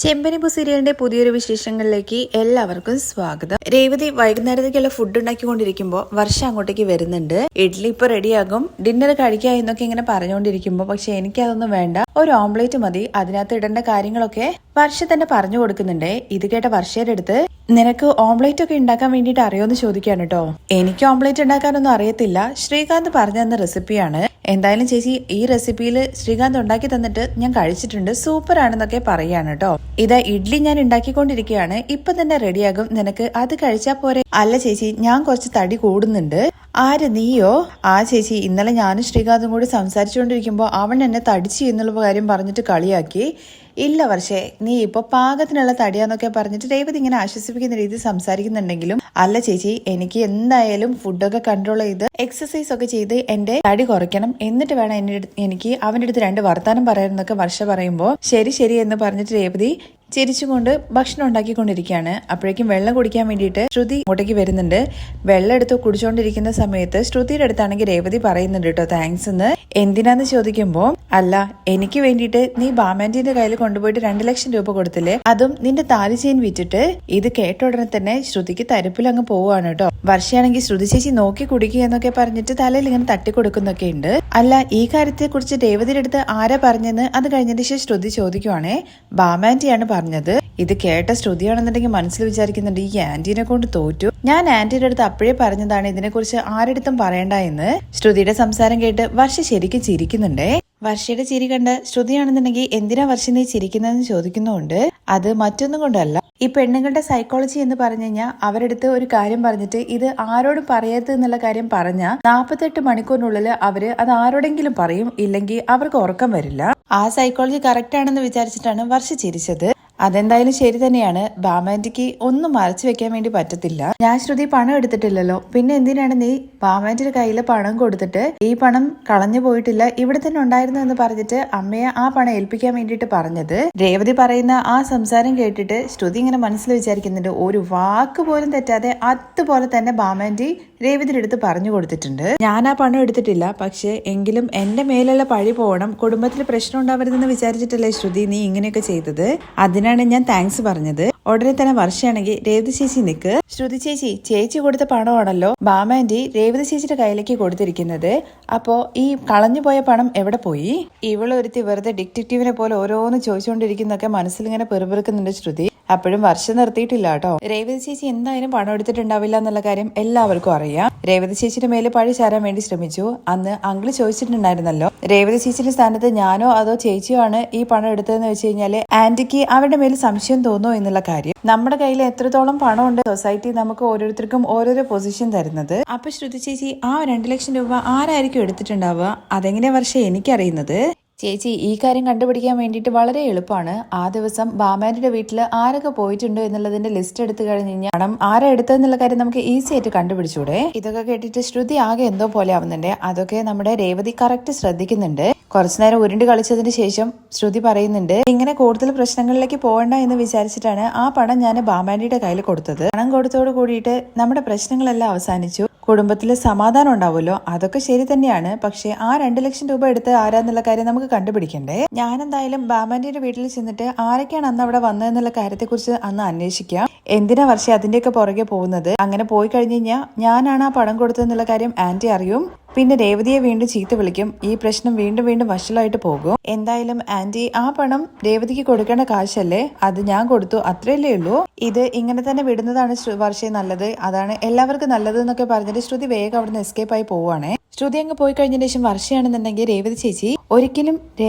ചെമ്പനിപ്പൂ സീരിയലിന്റെ പുതിയൊരു വിശേഷങ്ങളിലേക്ക് എല്ലാവർക്കും സ്വാഗതം. രേവതി വൈകുന്നേരത്തേക്കുള്ള ഫുഡ് ഉണ്ടാക്കിക്കൊണ്ടിരിക്കുമ്പോൾ വർഷ അങ്ങോട്ടേക്ക് വരുന്നുണ്ട്. ഇഡ്ഡലി ഇപ്പൊ റെഡിയാകും, ഡിന്നർ കഴിക്കുക എന്നൊക്കെ ഇങ്ങനെ പറഞ്ഞുകൊണ്ടിരിക്കുമ്പോൾ പക്ഷെ എനിക്കതൊന്നും വേണ്ട, ഒരു ഓംലേറ്റ് മതി, അതിനകത്ത് ഇടേണ്ട കാര്യങ്ങളൊക്കെ വർഷ തന്നെ പറഞ്ഞു കൊടുക്കുന്നുണ്ട്. ഇത് കേട്ട വർഷയുടെ അടുത്ത് നിനക്ക് ഓംലേറ്റ് ഒക്കെ ഉണ്ടാക്കാൻ വേണ്ടിയിട്ട് അറിയോന്ന് ചോദിക്കാണ് കേട്ടോ. എനിക്ക് ഓംലേറ്റ് ഉണ്ടാക്കാനൊന്നും അറിയത്തില്ല, ശ്രീകാന്ത് പറഞ്ഞു തന്ന റെസിപ്പിയാണ്. എന്തായാലും ചേച്ചി ഈ റെസിപ്പിയിൽ ശ്രീകാന്ത് ഉണ്ടാക്കി തന്നിട്ട് ഞാൻ കഴിച്ചിട്ടുണ്ട്, സൂപ്പർ ആണെന്നൊക്കെ പറയാണ് കേട്ടോ. ഇതാ ഇഡ്ഡലി ഞാൻ ഉണ്ടാക്കിക്കൊണ്ടിരിക്കുകയാണ്, ഇപ്പൊ തന്നെ റെഡിയാകും, നിനക്ക് അത് കഴിച്ചാ പോരെ. അല്ല ചേച്ചി, ഞാൻ കുറച്ച് തടി കൂടുന്നുണ്ട്. ആര്, നീയോ? ആ ചേച്ചി, ഇന്നലെ ഞാനും ശ്രീകാന്തും കൂടി സംസാരിച്ചുകൊണ്ടിരിക്കുമ്പോൾ അവൻ എന്നെ തടിച്ചു എന്നുള്ള കാര്യം പറഞ്ഞിട്ട് കളിയാക്കി. ഇല്ല വർഷേ, നീ ഇപ്പൊ പാകത്തിനുള്ള തടിയാന്നൊക്കെ പറഞ്ഞിട്ട് രേവതി ഇങ്ങനെ ആശ്വസിപ്പിക്കുന്ന രീതിയിൽ സംസാരിക്കുന്നുണ്ടെങ്കിലും അല്ല ചേച്ചി, എനിക്ക് എന്തായാലും ഫുഡൊക്കെ കൺട്രോൾ ചെയ്ത് എക്സസൈസ് ഒക്കെ ചെയ്ത് എന്റെ തടി കുറയ്ക്കണം, എന്നിട്ട് വേണം എനിക്ക് അവന്റെ അടുത്ത് 2 വർത്താനം പറയാനെന്നൊക്കെ വർഷ പറയുമ്പോൾ ശരി ശരി എന്ന് പറഞ്ഞിട്ട് രേവതി ചിരിച്ചുകൊണ്ട് ഭക്ഷണം ഉണ്ടാക്കിക്കൊണ്ടിരിക്കുകയാണ്. അപ്പോഴേക്കും വെള്ളം കുടിക്കാൻ വേണ്ടിയിട്ട് ശ്രുതി അങ്ങോട്ടേക്ക് വരുന്നുണ്ട്. വെള്ളം എടുത്ത് കുടിച്ചുകൊണ്ടിരിക്കുന്ന സമയത്ത് ശ്രുതിയുടെ അടുത്താണെങ്കിൽ രേവതി പറയുന്നുണ്ട് കേട്ടോ താങ്ക്സ് എന്ന്. എന്തിനാന്ന് ചോദിക്കുമ്പോൾ അല്ല, എനിക്ക് വേണ്ടിയിട്ട് നീ ബാമാൻറ്റിന്റെ കയ്യിൽ കൊണ്ടുപോയിട്ട് 2 ലക്ഷം രൂപ കൊടുത്തില്ലേ, അതും നിന്റെ താലി ചെയിൻ വിറ്റിട്ട്. ഇത് കേട്ട ഉടനെ തന്നെ ശ്രുതിക്ക് തരിപ്പിലങ്ങ് പോവാണ് കേട്ടോ. വർഷയാണെങ്കിൽ ശ്രുതി ചേച്ചി നോക്കി കുടിക്കുക എന്നൊക്കെ പറഞ്ഞിട്ട് തലയിൽ ഇങ്ങനെ തട്ടിക്കൊടുക്കുന്നൊക്കെ ഉണ്ട്. അല്ല, ഈ കാര്യത്തെ കുറിച്ച് രേവതിയുടെ അടുത്ത് ആരാ പറഞ്ഞെന്ന് അത് കഴിഞ്ഞതിന് ശേഷം ശ്രുതി ചോദിക്കുവാണേ. ബാമാൻറ്റിയാണ് പറഞ്ഞത്. ഇത് കേട്ട ശ്രുതിയാണെന്നുണ്ടെങ്കിൽ മനസ്സിൽ വിചാരിക്കുന്നുണ്ട്, ഈ ആന്റീനെ കൊണ്ട് തോറ്റു, ഞാൻ ആന്റിയുടെ അടുത്ത് അപ്പോഴേ പറഞ്ഞതാണ് ഇതിനെക്കുറിച്ച് ആരെടുത്തും പറയണ്ട എന്ന്. ശ്രുതിയുടെ സംസാരം കേട്ട് വർഷ ശരിക്കും ചിരിക്കുന്നുണ്ടേ. വർഷയുടെ ചിരി കണ്ട് ശ്രുതിയാണെന്നുണ്ടെങ്കിൽ എന്തിനാ വർഷ നീ ചിരിക്കുന്നതെന്ന് ചോദിക്കുന്നുണ്ട്. അത് മറ്റൊന്നും കൊണ്ടല്ല, ഈ പെണ്ണുങ്ങളുടെ സൈക്കോളജി എന്ന് പറഞ്ഞു കഴിഞ്ഞാൽ അവരെടുത്ത് ഒരു കാര്യം പറഞ്ഞിട്ട് ഇത് ആരോടും പറയരുത് എന്നുള്ള കാര്യം പറഞ്ഞ 48 മണിക്കൂറിനുള്ളിൽ അവര് അത് ആരോടെങ്കിലും പറയും, ഇല്ലെങ്കിൽ അവർക്ക് ഉറക്കം വരില്ല. ആ സൈക്കോളജി കറക്റ്റ് ആണെന്ന് വിചാരിച്ചിട്ടാണ് വർഷ ചിരിച്ചത്. അതെന്തായാലും ശരി തന്നെയാണ്. ബാമാൻറ്റിക്ക് ഒന്നും മറച്ചു വെക്കാൻ വേണ്ടി പറ്റത്തില്ല. ഞാൻ ശ്രുതി പണം എടുത്തിട്ടില്ലല്ലോ, പിന്നെ എന്തിനാണ് നീ ബാമാൻറ്റിന്റെ കയ്യിൽ പണം കൊടുത്തിട്ട് ഈ പണം കളഞ്ഞു പോയിട്ടില്ല, ഇവിടെ തന്നെ ഉണ്ടായിരുന്നു എന്ന് പറഞ്ഞിട്ട് അമ്മയെ ആ പണം ഏൽപ്പിക്കാൻ വേണ്ടിയിട്ട് പറഞ്ഞത്. രേവതി പറയുന്ന ആ സംസാരം കേട്ടിട്ട് ശ്രുതി ഇങ്ങനെ മനസ്സിൽ വിചാരിക്കുന്നുണ്ട്, ഒരു വാക്ക് പോലും തെറ്റാതെ അതുപോലെ തന്നെ ബാമാൻറ്റി രേവതിയുടെ അടുത്ത് പറഞ്ഞു കൊടുത്തിട്ടുണ്ട്. ഞാൻ ആ പണം എടുത്തിട്ടില്ല, പക്ഷെ എങ്കിലും എന്റെ മേലുള്ള പഴി പോകണം, കുടുംബത്തിൽ പ്രശ്നം ഉണ്ടാവരുതെന്ന് വിചാരിച്ചിട്ടല്ലേ ശ്രുതി നീ ഇങ്ങനെയൊക്കെ ചെയ്തത്, അതിനാണ് ഞാൻ താങ്ക്സ് പറഞ്ഞത്. ഉടനെ തന്നെ വർഷയാണെങ്കിൽ രേവതി ചേച്ചി നിക്ക്, ശ്രുതി ചേച്ചി, ചേച്ചി കൊടുത്ത പണമാണല്ലോ ബാമാൻറ്റി രേവതി ചേച്ചിയുടെ കയ്യിലേക്ക് കൊടുത്തിരിക്കുന്നത്, അപ്പോ ഈ കളഞ്ഞുപോയ പണം എവിടെ പോയി? ഇവളൊരുത്തി വെറുതെ ഡിറ്റക്റ്റീവിനെ പോലെ ഓരോന്ന് ചോദിച്ചുകൊണ്ടിരിക്കുന്നൊക്കെ മനസ്സിൽ ഇങ്ങനെ പെറുപെറുക്കുന്നുണ്ട് ശ്രുതി. അപ്പോഴും വർഷം നിർത്തിയിട്ടില്ല കേട്ടോ. രേവതി ചേച്ചി എന്തായാലും പണം എടുത്തിട്ടുണ്ടാവില്ല എന്നുള്ള കാര്യം എല്ലാവർക്കും അറിയാം. രേവതി ചേച്ചിയുടെ മേലെ പഴി ചാരാൻ വേണ്ടി ശ്രമിച്ചു. അന്ന് അങ്കിള് ചോദിച്ചിട്ടുണ്ടായിരുന്നല്ലോ, രേവതി ചേച്ചിയുടെ സ്ഥാനത്ത് ഞാനോ അതോ ചേച്ചിയോ ആണ് ഈ പണം എടുത്തതെന്ന് വെച്ച് കഴിഞ്ഞാല് ആന്റിക്ക് അവരുടെ മേലെ സംശയം തോന്നുമോ എന്നുള്ള കാര്യം. നമ്മുടെ കയ്യിൽ എത്രത്തോളം പണമുണ്ട്, സൊസൈറ്റി നമുക്ക് ഓരോരുത്തർക്കും ഓരോരോ പൊസിഷൻ തരുന്നത്. അപ്പൊ ശ്രുതി ചേച്ചി ആ 2 ലക്ഷം രൂപ ആരായിരിക്കും എടുത്തിട്ടുണ്ടാവുക, അതെങ്ങനെയാ വർഷം എനിക്കറിയുന്നത്? ചേച്ചി, ഈ കാര്യം കണ്ടുപിടിക്കാൻ വേണ്ടിയിട്ട് വളരെ എളുപ്പമാണ്. ആ ദിവസം ബാമാൻറ്റിയുടെ വീട്ടിൽ ആരൊക്കെ പോയിട്ടുണ്ട് എന്നുള്ളതിന്റെ ലിസ്റ്റ് എടുത്തു കഴിഞ്ഞ് കഴിഞ്ഞാൽ പണം ആരാ എടുത്തതെന്നുള്ള കാര്യം നമുക്ക് ഈസി ആയിട്ട് കണ്ടുപിടിച്ചൂടെ. ഇതൊക്കെ കേട്ടിട്ട് ശ്രുതി ആകെ എന്തോ പോലെ ആവുന്നുണ്ട്. അതൊക്കെ നമ്മുടെ രേവതി കറക്റ്റ് ശ്രദ്ധിക്കുന്നുണ്ട്. കുറച്ചുനേരം ഉരുണ്ട് കളിച്ചതിന് ശേഷം ശ്രുതി പറയുന്നുണ്ട്, ഇങ്ങനെ കൂടുതൽ പ്രശ്നങ്ങളിലേക്ക് പോകണ്ട എന്ന് വിചാരിച്ചിട്ടാണ് ആ പണം ഞാൻ ബാമാൻറ്റിയുടെ കയ്യിൽ കൊടുത്തത്. പണം കൊടുത്തോട് കൂടിയിട്ട് നമ്മുടെ പ്രശ്നങ്ങളെല്ലാം അവസാനിച്ചു, കുടുംബത്തില് സമാധാനം ഉണ്ടാവുമല്ലോ. അതൊക്കെ ശരി തന്നെയാണ്, പക്ഷെ ആ 2 ലക്ഷം രൂപ എടുത്ത് ആരാന്നുള്ള കാര്യം നമുക്ക് കണ്ടുപിടിക്കണ്ടേ. ഞാൻ എന്തായാലും ബാമാൻറ്റിയുടെ വീട്ടിൽ ചെന്നിട്ട് ആരൊക്കെയാണ് അന്ന് അവിടെ വന്നതെന്നുള്ള കാര്യത്തെ കുറിച്ച് അന്ന് അന്വേഷിക്കാം. എന്തിനാ വർഷം അതിന്റെയൊക്കെ പുറകെ പോകുന്നത്? അങ്ങനെ പോയി കഴിഞ്ഞ് കഴിഞ്ഞാൽ ഞാനാണ് ആ പണം കൊടുത്തതെന്നുള്ള കാര്യം ആന്റി അറിയും, പിന്നെ രേവതിയെ വീണ്ടും ചീത്ത വിളിക്കും, ഈ പ്രശ്നം വീണ്ടും വീണ്ടും വഷളായിട്ട് പോകും. എന്തായാലും ആന്റി ആ പണം രേവതിക്ക് കൊടുക്കേണ്ട കാശല്ലേ, അത് ഞാൻ കൊടുത്തു, അത്രയല്ലേ ഉള്ളൂ. ഇത് ഇങ്ങനെ തന്നെ വിടുന്നതാണ് വർഷേ നല്ലത്, അതാണ് എല്ലാവർക്കും നല്ലത് എന്നൊക്കെ പറഞ്ഞിട്ട് ശ്രുതി വേഗം അവിടുന്ന് എസ്കേപ്പ് ആയി പോവാണേ. ശ്രുതി അങ്ങ് പോയി കഴിഞ്ഞതിന് ശേഷം വർഷയാണെന്നുണ്ടെങ്കിൽ രേവതി ചേച്ചി ഒരിക്കലും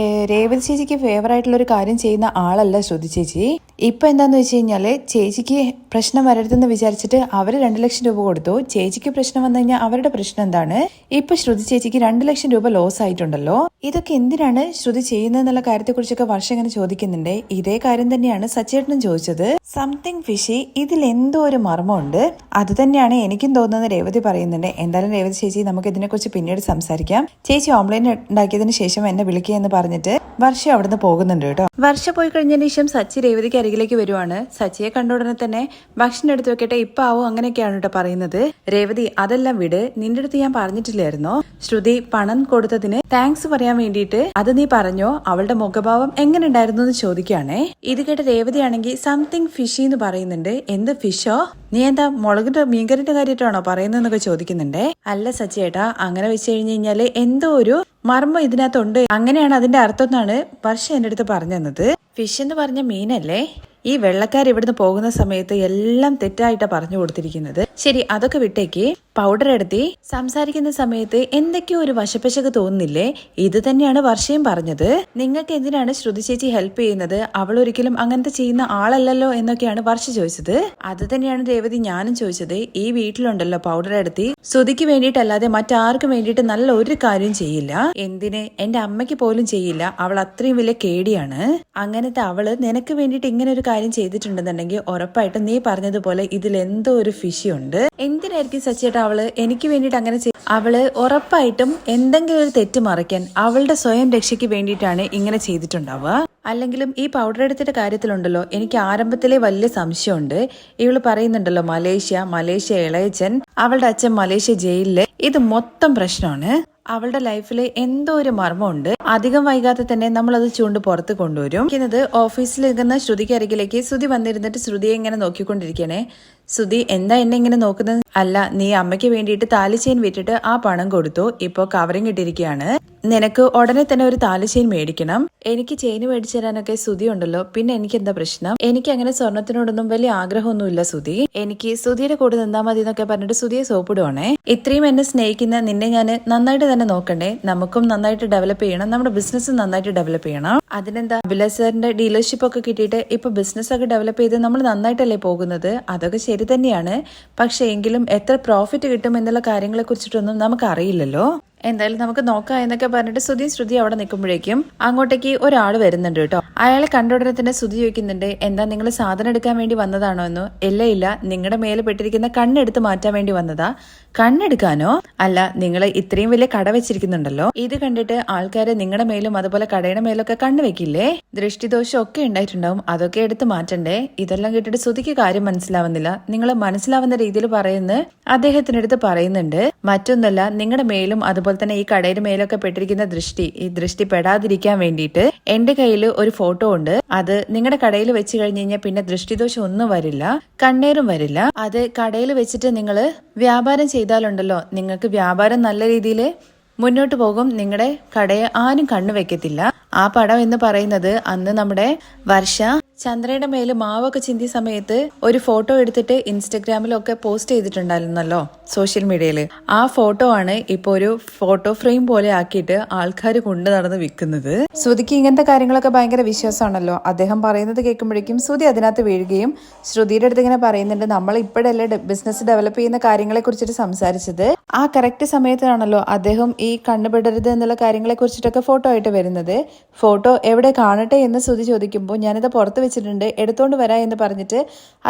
രേവതി ചേച്ചിക്ക് ഫേവർ ആയിട്ടുള്ള ഒരു കാര്യം ചെയ്യുന്ന ആളല്ല ശ്രുതി ചേച്ചി. ഇപ്പൊ എന്താന്ന് വെച്ച് കഴിഞ്ഞാല് ചേച്ചിക്ക് പ്രശ്നം വരരുതെന്ന് വിചാരിച്ചിട്ട് അവര് 2 ലക്ഷം രൂപ കൊടുത്തു. ചേച്ചിക്ക് പ്രശ്നം വന്നു കഴിഞ്ഞാൽ അവരുടെ പ്രശ്നം എന്താണ്? ഇപ്പൊ ശ്രുതി ചേച്ചിക്ക് 2 ലക്ഷം രൂപ ലോസ് ആയിട്ടുണ്ടല്ലോ. ഇതൊക്കെ എന്തിനാണ് ശ്രുതി ചെയ്യുന്നതെന്നുള്ള കാര്യത്തെ കുറിച്ചൊക്കെ വർഷം ഇങ്ങനെ ചോദിക്കുന്നുണ്ട്. ഇതേ കാര്യം തന്നെയാണ് സച്ചേട്ടനും ചോദിച്ചത്. സംതിങ് ഫിഷി, ഇതിൽ എന്തോ ഒരു മർമ്മമുണ്ട്, അത് തന്നെയാണ് എനിക്കും തോന്നുന്നത് രേവതി പറയുന്നുണ്ട്. എന്തായാലും രേവതി ചേച്ചി, നമുക്ക് ഇതിനെക്കുറിച്ച് പിന്നീട് സംസാരിക്കാം. ചേച്ചി ഓംലൈൻ ഉണ്ടാക്കിയതിന് ശേഷം എന്നെ വിളിക്കുക എന്ന് പറഞ്ഞിട്ട് വർഷ അവിടുന്ന് പോകുന്നുണ്ട് കേട്ടോ. വർഷ പോയി കഴിഞ്ഞതിന് ശേഷം സച്ചി രേവതിക്ക് അരികിലേക്ക് വരുവാണ്. സച്ചിയെ കണ്ട ഉടനെ തന്നെ ഭക്ഷണം എടുത്തു വെക്കട്ടെ, ഇപ്പൊ ആവും, അങ്ങനെയൊക്കെയാണ് കേട്ടോ പറയുന്നത്. രേവതി അതെല്ലാം വിട്, നിന്റെ അടുത്ത് ഞാൻ പറഞ്ഞിട്ടില്ലായിരുന്നോ ശ്രുതി പണം കൊടുത്തതിന് താങ്ക്സ് പറയാൻ വേണ്ടിയിട്ട്, അത് നീ പറഞ്ഞോ? അവളുടെ മുഖഭാവം എങ്ങനെ ഉണ്ടായിരുന്നു എന്ന് ചോദിക്കുകയാണേ. ഇത് കേട്ട രേവതി ആണെങ്കിൽ സംതിങ് ഫിഷി എന്ന് പറയുന്നുണ്ട്. എന്ത് ഫിഷോ? നീ എന്താ മുളകിന്റെ മീൻകറിന്റെ കാര്യമായിട്ടാണോ പറയുന്നതെന്നൊക്കെ ചോദിക്കുന്നുണ്ടേ. അല്ല സച്ചിയേട്ടാ, അങ്ങനെ വെച്ച് കഴിഞ്ഞാല് എന്തോ ഒരു മർമ്മം ഇതിനകത്തുണ്ട്, അങ്ങനെയാണ് അതിന്റെ അർത്ഥം എന്നാണ് വർഷ എന്റെ അടുത്ത് പറഞ്ഞു തന്നത്. ഫിഷ് എന്ന് പറഞ്ഞ മീനല്ലേ? ഈ വെള്ളക്കാർ ഇവിടുന്ന് പോകുന്ന സമയത്ത് എല്ലാം തെറ്റായിട്ടാ പറഞ്ഞു കൊടുത്തിരിക്കുന്നത്. ശരി, അതൊക്കെ വിട്ടേക്ക്. പൗഡർ എടുത്തി സംസാരിക്കുന്ന സമയത്ത് എന്തൊക്കെയോ ഒരു വശപ്പശക്ക് തോന്നുന്നില്ലേ? ഇത് തന്നെയാണ് വർഷയും പറഞ്ഞത്. നിങ്ങൾക്ക് എന്തിനാണ് ശ്രുതി ചേച്ചി ഹെൽപ്പ് ചെയ്യുന്നത്? അവൾ ഒരിക്കലും അങ്ങനത്തെ ചെയ്യുന്ന ആളല്ലല്ലോ എന്നൊക്കെയാണ് വർഷ ചോദിച്ചത്. അത് തന്നെയാണ് രേവതി ഞാനും ചോദിച്ചത്. ഈ വീട്ടിലുണ്ടല്ലോ പൗഡർ എടുത്തി ശ്രുതിക്ക് വേണ്ടിയിട്ടല്ലാതെ മറ്റാർക്കും വേണ്ടിയിട്ട് നല്ല ഒരു കാര്യം ചെയ്യില്ല. എന്തിന്? എന്റെ അമ്മയ്ക്ക് പോലും ചെയ്യില്ല. അവൾ അത്രയും വലിയ കേടിയാണ്. അങ്ങനത്തെ അവള് നിനക്ക് വേണ്ടിയിട്ട് ഇങ്ങനെ ഒരു കാര്യം ചെയ്തിട്ടുണ്ടെന്നുണ്ടെങ്കിൽ ഉറപ്പായിട്ടും നീ പറഞ്ഞതുപോലെ ഇതിൽ എന്തോ ഒരു ഫിഷിയുണ്ട്. എന്തിനായിരിക്കും സച്ചിയേട്ടാ അവള് എനിക്ക് വേണ്ടിയിട്ട് അങ്ങനെ അവള് ഉറപ്പായിട്ടും എന്തെങ്കിലും ഒരു തെറ്റ് മറയ്ക്കാൻ അവളുടെ സ്വയം രക്ഷയ്ക്ക് വേണ്ടിയിട്ടാണ് ഇങ്ങനെ ചെയ്തിട്ടുണ്ടാവുക. അല്ലെങ്കിലും ഈ പൗഡർ എടുത്തിട്ട് കാര്യത്തിലുണ്ടല്ലോ, എനിക്ക് ആരംഭത്തിലെ വലിയ സംശയമുണ്ട്. ഇവള് പറയുന്നുണ്ടല്ലോ മലേഷ്യ ഇളയച്ചൻ, അവളുടെ അച്ഛൻ മലേഷ്യ ജയിലില്, ഇത് മൊത്തം പ്രശ്നമാണ്. അവളുടെ ലൈഫിൽ എന്തോ ഒരു മർമ്മമുണ്ട്. അധികം വൈകാതെ തന്നെ നമ്മൾ അത് ചൂണ്ട് പുറത്ത് കൊണ്ടുവരും. ഓഫീസിൽ ഇരിക്കുന്ന ശ്രുതിക്ക് അരികിലേക്ക് ശ്രുതി വന്നിരുന്നിട്ട് ശ്രുതിയെ ഇങ്ങനെ നോക്കിക്കൊണ്ടിരിക്കണേ. ശ്രുതി എന്താ എന്നെ ഇങ്ങനെ നോക്കുന്നത്? അല്ല, നീ അമ്മയ്ക്ക് വേണ്ടിയിട്ട് താലിച്ചെയിൻ വിറ്റിട്ട് ആ പണം കൊടുത്തു, ഇപ്പോ കവറിങ് ഇട്ടിരിക്കുകയാണ്. നിനക്ക് ഉടനെ തന്നെ ഒരു താലിച്ചെയിൻ മേടിക്കണം. എനിക്ക് ചെയിൻ മേടിച്ചു തരാനൊക്കെ ശ്രുതി ഉണ്ടല്ലോ, പിന്നെ എനിക്ക് എന്താ പ്രശ്നം? എനിക്ക് അങ്ങനെ സ്വർണത്തിനോടൊന്നും വലിയ ആഗ്രഹമൊന്നുമില്ല ശ്രുതി. എനിക്ക് ശ്രുതിയുടെ കൂടെ നിന്നാ മതി എന്നൊക്കെ പറഞ്ഞിട്ട് ശ്രുതിയെ സോപ്പിടുവാണേ. ഇത്രയും എന്നെ സ്നേഹിക്കുന്ന നിന്നെ ഞാൻ നന്നായിട്ട് തന്നെ നോക്കണ്ടേ? നമുക്കും നന്നായിട്ട് ഡെവലപ്പ് ചെയ്യണം, നമ്മുടെ ബിസിനസ് നന്നായിട്ട് ഡെവലപ്പ് ചെയ്യണം. അതിനെന്താ, ബിലസറിന്റെ ഡീലർഷിപ്പ് ഒക്കെ കിട്ടിയിട്ട് ഇപ്പൊ ബിസിനസ് ഒക്കെ ഡെവലപ്പ് ചെയ്ത് നമ്മൾ നന്നായിട്ടല്ലേ പോകുന്നത്? അതൊക്കെ ശരി തന്നെയാണ്. പക്ഷെ എങ്കിലും എത്ര പ്രോഫിറ്റ് കിട്ടും എന്നുള്ള കാര്യങ്ങളെ കുറിച്ചിട്ടൊന്നും നമുക്ക് അറിയില്ലല്ലോ. എന്തായാലും നമുക്ക് നോക്കാം എന്നൊക്കെ പറഞ്ഞിട്ട് ശ്രുതി അവിടെ നിൽക്കുമ്പോഴേക്കും അങ്ങോട്ടേക്ക് ഒരാൾ വരുന്നുണ്ട് കേട്ടോ. അയാളെ കണ്ട ഉടനെ തന്നെ ശ്രുതി ചോദിക്കുന്നുണ്ട്, എന്താ നിങ്ങൾ സാധനം എടുക്കാൻ വേണ്ടി വന്നതാണോ എന്ന്? ഇല്ല, നിങ്ങളുടെ മേലെ പെട്ടിരിക്കുന്ന കണ്ണെടുത്ത് മാറ്റാൻ വേണ്ടി വന്നതാ. കണ്ണെടുക്കാനോ? അല്ല, നിങ്ങൾ ഇത്രയും വലിയ കട വെച്ചിരിക്കുന്നുണ്ടല്ലോ, ഇത് കണ്ടിട്ട് ആൾക്കാര് നിങ്ങളുടെ മേലും അതുപോലെ കടയുടെ മേലൊക്കെ കണ്ണു വെക്കില്ലേ? ദൃഷ്ടിദോഷം ഒക്കെ ഉണ്ടായിട്ടുണ്ടാവും, അതൊക്കെ എടുത്ത് മാറ്റണ്ടേ? ഇതെല്ലാം കേട്ടിട്ട് ശ്രുതിക്ക് കാര്യം മനസ്സിലാവുന്നില്ല. നിങ്ങൾ മനസ്സിലാവുന്ന രീതിയിൽ പറയുന്ന അദ്ദേഹത്തിനടുത്ത് പറയുന്നുണ്ട്, മറ്റൊന്നല്ല, നിങ്ങളുടെ മേലും അതുപോലെ തന്നെ ഈ കടയുടെ മേലൊക്കെ പെട്ടിരിക്കുന്ന ഈ ദൃഷ്ടി പെടാതിരിക്കാൻ വേണ്ടിയിട്ട് എന്റെ കയ്യിൽ ഒരു ഫോട്ടോ ഉണ്ട്. അത് നിങ്ങളുടെ കടയിൽ വെച്ച് കഴിഞ്ഞ് കഴിഞ്ഞാൽ പിന്നെ ദൃഷ്ടിദോഷം ഒന്നും വരില്ല, കണ്ണേറും വരില്ല. അത് കടയിൽ വെച്ചിട്ട് നിങ്ങൾ വ്യാപാരം ചെയ്താലുണ്ടല്ലോ, നിങ്ങൾക്ക് വ്യാപാരം നല്ല രീതിയിൽ മുന്നോട്ട് പോകും. നിങ്ങളുടെ കടയെ ആരും കണ്ണുവെക്കത്തില്ല. ആ പടം എന്ന് പറയുന്നത് അന്ന് നമ്മുടെ വർഷ ചന്ദ്രയുടെ മേല് മാവൊക്കെ ചിന്തിയ സമയത്ത് ഒരു ഫോട്ടോ എടുത്തിട്ട് ഇൻസ്റ്റഗ്രാമിലൊക്കെ പോസ്റ്റ് ചെയ്തിട്ടുണ്ടായിരുന്നല്ലോ, സോഷ്യൽ മീഡിയയില്. ആ ഫോട്ടോ ആണ് ഇപ്പൊ ഒരു ഫോട്ടോ ഫ്രെയിം പോലെ ആക്കിയിട്ട് ആൾക്കാർ കൊണ്ടു നടന്ന് വിൽക്കുന്നത്. ശ്രുതിക്ക് ഇങ്ങനത്തെ കാര്യങ്ങളൊക്കെ ഭയങ്കര വിശ്വാസമാണല്ലോ. അദ്ദേഹം പറയുന്നത് കേൾക്കുമ്പോഴേക്കും ശ്രുതി അതിനകത്ത് വീഴുകയും ശ്രുതിയുടെ അടുത്ത് ഇങ്ങനെ പറയുന്നുണ്ട്, നമ്മൾ ഇപ്പോഴല്ലേ ബിസിനസ് ഡെവലപ്പ് ചെയ്യുന്ന കാര്യങ്ങളെ കുറിച്ചിട്ട് സംസാരിച്ചത്. ആ കറക്റ്റ് സമയത്താണല്ലോ അദ്ദേഹം ഈ കണ്ണുപെടരുത് എന്നുള്ള കാര്യങ്ങളെ കുറിച്ചിട്ടൊക്കെ ഫോട്ടോ ആയിട്ട് വരുന്നത്. ഫോട്ടോ എവിടെ കാണട്ടെ എന്ന് ശ്രുതി ചോദിക്കുമ്പോൾ ഞാനിത് പുറത്ത് വെച്ചിട്ടുണ്ട്, എടുത്തോണ്ട് വരാ എന്ന് പറഞ്ഞിട്ട്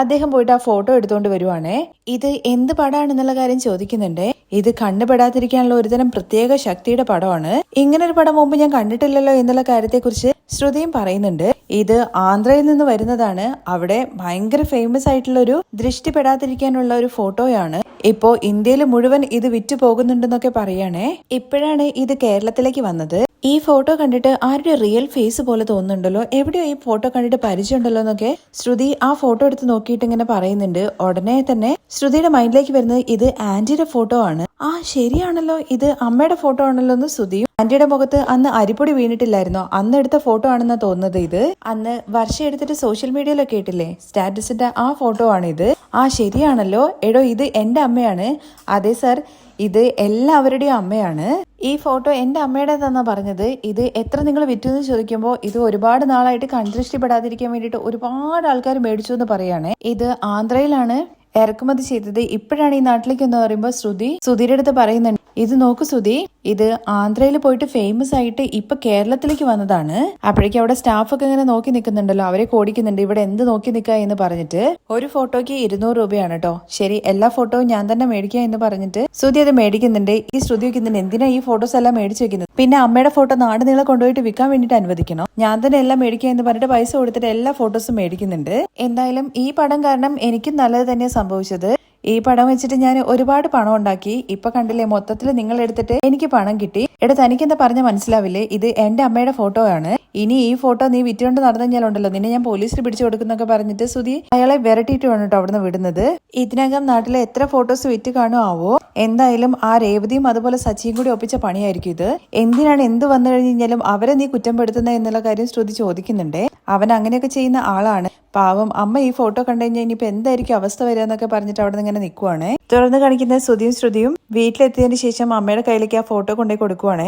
അദ്ദേഹം പോയിട്ട് ആ ഫോട്ടോ എടുത്തോണ്ട് വരുവാണേ. ഇത് എന്ത് പടമാണെന്നുള്ള കാര്യം ചോദിക്കുന്നുണ്ട്. ഇത് കണ്ണുപെടാതിരിക്കാനുള്ള ഒരുതരം പ്രത്യേക ശക്തിയുടെ പടമാണ്. ഇങ്ങനൊരു പടം മുമ്പ് ഞാൻ കണ്ടിട്ടില്ലല്ലോ എന്നുള്ള കാര്യത്തെക്കുറിച്ച് ശ്രുതിയും പറയുന്നുണ്ട്. ഇത് ആന്ധ്രയിൽ നിന്ന് വരുന്നതാണ്. അവിടെ ഭയങ്കര ഫേമസ് ആയിട്ടുള്ള ഒരു ദൃഷ്ടിപ്പെടാതിരിക്കാനുള്ള ഒരു ഫോട്ടോയാണ്. ഇപ്പോ ഇന്ത്യയിൽ മുഴുവൻ ഇത് വിറ്റു പോകുന്നുണ്ടെന്നൊക്കെ പറയാണേ. ഇപ്പോഴാണ് ഇത് കേരളത്തിലേക്ക് വന്നത്. ഈ ഫോട്ടോ കണ്ടിട്ട് ആരുടെ റിയൽ ഫേസ് പോലെ തോന്നുന്നുണ്ടല്ലോ, എവിടെയോ ഈ ഫോട്ടോ കണ്ടിട്ട് പരിചയമുണ്ടല്ലോ എന്നൊക്കെ ശ്രുതി ആ ഫോട്ടോ എടുത്ത് നോക്കിയിട്ട് ഇങ്ങനെ പറയുന്നുണ്ട്. ഉടനെ തന്നെ ശ്രുതിയുടെ മൈൻഡിലേക്ക് വരുന്നത് ഇത് ആന്റിയുടെ ഫോട്ടോ ആണ്. ആ ശരിയാണല്ലോ, ഇത് അമ്മയുടെ ഫോട്ടോ ആണല്ലോ എന്ന് ശ്രുതിയും. ആന്റിയുടെ മുഖത്ത് അന്ന് അരിപ്പൊടി വീണിട്ടില്ലായിരുന്നോ, അന്ന് എടുത്ത ഫോട്ടോ ആണെന്നാ തോന്നുന്നത്. ഇത് അന്ന് വർഷം എടുത്തിട്ട് സോഷ്യൽ മീഡിയയിലൊക്കെ ഇട്ടില്ലേ സ്റ്റാറ്റസിന്റെ ആ ഫോട്ടോ ആണ് ഇത്. ആ ശരിയാണല്ലോ, എടോ ഇത് എന്റെ അമ്മയാണ്. അതെ സർ, ഇത് എല്ലാവരുടെയും അമ്മയാണ്. ഈ ഫോട്ടോ എന്റെ അമ്മയുടെ തന്നാ പറഞ്ഞത്. ഇത് എത്ര നിങ്ങൾ വിറ്റു എന്ന് ചോദിക്കുമ്പോൾ ഇത് ഒരുപാട് നാളായിട്ട് കൺദൃഷ്ടിപ്പെടാതിരിക്കാൻ വേണ്ടിയിട്ട് ഒരുപാട് ആൾക്കാർ മേടിച്ചു എന്ന് പറയാണ്. ഇത് ആന്ധ്രയിലാണ് ഇറക്കുമതി ചെയ്തത്. ഇപ്പോഴാണ് ഈ നാട്ടിലേക്ക് എന്ന് പറയുമ്പോൾ ശ്രുതിയുടെ അടുത്ത് പറയുന്നുണ്ട്, ഇത് നോക്കു സുധി, ഇത് ആന്ധ്രയിൽ പോയിട്ട് ഫേമസ് ആയിട്ട് ഇപ്പൊ കേരളത്തിലേക്ക് വന്നതാണ്. അപ്പോഴേക്കും അവിടെ സ്റ്റാഫൊക്കെ ഇങ്ങനെ നോക്കി നിൽക്കുന്നുണ്ടല്ലോ, അവരെ ഓടിക്കുന്നുണ്ട് ഇവിടെ എന്ത് നോക്കി നിൽക്കുക എന്ന് പറഞ്ഞിട്ട്. ഒരു ഫോട്ടോയ്ക്ക് 200 രൂപയാണ് കേട്ടോ. ശരി, എല്ലാ ഫോട്ടോയും ഞാൻ തന്നെ മേടിക്കുക എന്ന് പറഞ്ഞിട്ട് ശ്രുതി അത് മേടിക്കുന്നുണ്ട്. ഈ ശ്രുതി വെക്കുന്നുണ്ട്, എന്തിനാ ഈ ഫോട്ടോസ് എല്ലാം മേടിച്ചു വെക്കുന്നത്? പിന്നെ അമ്മയുടെ ഫോട്ടോ നാട് നീളെ കൊണ്ടുപോയിട്ട് വിൽക്കാൻ വേണ്ടിട്ട് അനുവദിക്കണം, ഞാൻ തന്നെ എല്ലാം മേടിക്കുക എന്ന് പറഞ്ഞിട്ട് പൈസ കൊടുത്തിട്ട് എല്ലാ ഫോട്ടോസും മേടിക്കുന്നുണ്ട്. എന്തായാലും ഈ പടം കാരണം എനിക്കും നല്ലത് തന്നെയാണ് സംഭവിച്ചത്. ഈ പടം വെച്ചിട്ട് ഞാൻ ഒരുപാട് പണം ഉണ്ടാക്കി. ഇപ്പൊ കണ്ടില്ലേ, മൊത്തത്തിൽ നിങ്ങൾ എടുത്തിട്ട് എനിക്ക് പണം കിട്ടി. എടാ, തനിക്കെന്താ പറഞ്ഞ മനസ്സിലാവില്ലേ? ഇത് എന്റെ അമ്മയുടെ ഫോട്ടോ ആണ്. ഇനി ഈ ഫോട്ടോ നീ വിറ്റുകൊണ്ട് നടന്നു കഴിഞ്ഞാലുണ്ടല്ലോ, നിന്നെ ഞാൻ പോലീസിൽ പിടിച്ചു കൊടുക്കുന്നൊക്കെ പറഞ്ഞിട്ട് സുധി അയാളെ വിരട്ടിയിട്ട് വേണം കേട്ടോ അവിടുന്ന് വിടുന്നത്. ഇതിനകം നാട്ടിലെ എത്ര ഫോട്ടോസ് വിറ്റ് കാണുമോ ആവോ. എന്തായാലും ആ രേവതിയും അതുപോലെ സച്ചിയും കൂടി ഒപ്പിച്ച പണിയായിരിക്കും ഇത്. എന്തിനാണ് എന്ത് വന്നു കഴിഞ്ഞാലും അവരെ നീ കുറ്റപ്പെടുത്തുന്നത് എന്നുള്ള കാര്യം ശ്രുതി ചോദിക്കുന്നുണ്ടേ. അവൻ അങ്ങനെയൊക്കെ ചെയ്യുന്ന ആളാണ്. പാവം അമ്മ ഈ ഫോട്ടോ കണ്ടു കഴിഞ്ഞാൽ ഇനിയിപ്പോ എന്തായിരിക്കും അവസ്ഥ വരിക എന്നൊക്കെ പറഞ്ഞിട്ട് അവിടെ നിന്ന് ഇങ്ങനെ നിൽക്കുവാണ്. തുടർന്ന് കാണിക്കുന്ന ശ്രുതിയും വീട്ടിലെത്തിയതിനു ശേഷം അമ്മയുടെ കയ്യിലേക്ക് ആ ഫോട്ടോ കൊണ്ടുപോയി കൊടുക്കുവാണ്.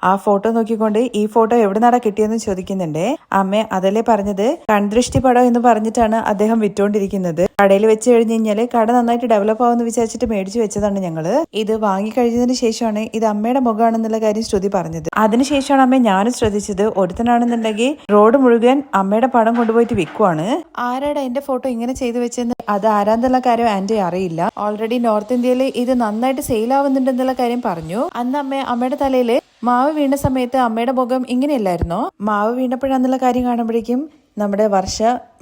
ആ ഫോട്ടോ നോക്കിക്കൊണ്ട് ഈ ഫോട്ടോ എവിടെ നിന്നാ കിട്ടിയെന്ന് ചോദിക്കുന്നുണ്ട്. അമ്മ അതല്ലേ പറഞ്ഞത്, കൺദൃഷ്ടി പടം എന്ന് പറഞ്ഞിട്ടാണ് അദ്ദേഹം വിറ്റോണ്ടിരിക്കുന്നത്. കടയിൽ വെച്ച് കഴിഞ്ഞ് കഴിഞ്ഞാല് കട നന്നായിട്ട് ഡെവലപ്പ് ആവുമെന്ന് വിചാരിച്ചിട്ട് മേടിച്ചു വെച്ചതാണ് ഞങ്ങള്. ഇത് വാങ്ങിക്കഴിഞ്ഞതിന് ശേഷമാണ് ഇത് അമ്മയുടെ മുഖമാണെന്നുള്ള കാര്യം ശ്രുതി പറഞ്ഞത്. അതിനുശേഷമാണ് അമ്മ ഞാനും ശ്രദ്ധിച്ചത്, ഒരുത്തനാണെന്നുണ്ടെങ്കിൽ റോഡ് മുഴുവൻ അമ്മയുടെ പടം കൊണ്ടുപോയിട്ട് വിൽക്കുവാണ്. ആരാടാ എന്റെ ഫോട്ടോ ഇങ്ങനെ ചെയ്തു വെച്ചെന്ന് അത് ആരാന്നുള്ള കാര്യം ആന്റി അറിയില്ല. ഓൾറെഡി നോർത്ത് ഇന്ത്യയിൽ ഇത് നന്നായിട്ട് സെയിൽ ആവുന്നുണ്ടെന്നുള്ള കാര്യം പറഞ്ഞു. അന്ന് അമ്മയുടെ തലയില് മാവ് വീണ സമയത്ത് അമ്മയുടെ മുഖം ഇങ്ങനെയല്ലായിരുന്നോ? മാവ് വീണപ്പോഴാന്നുള്ള കാര്യം കാണുമ്പോഴേക്കും നമ്മുടെ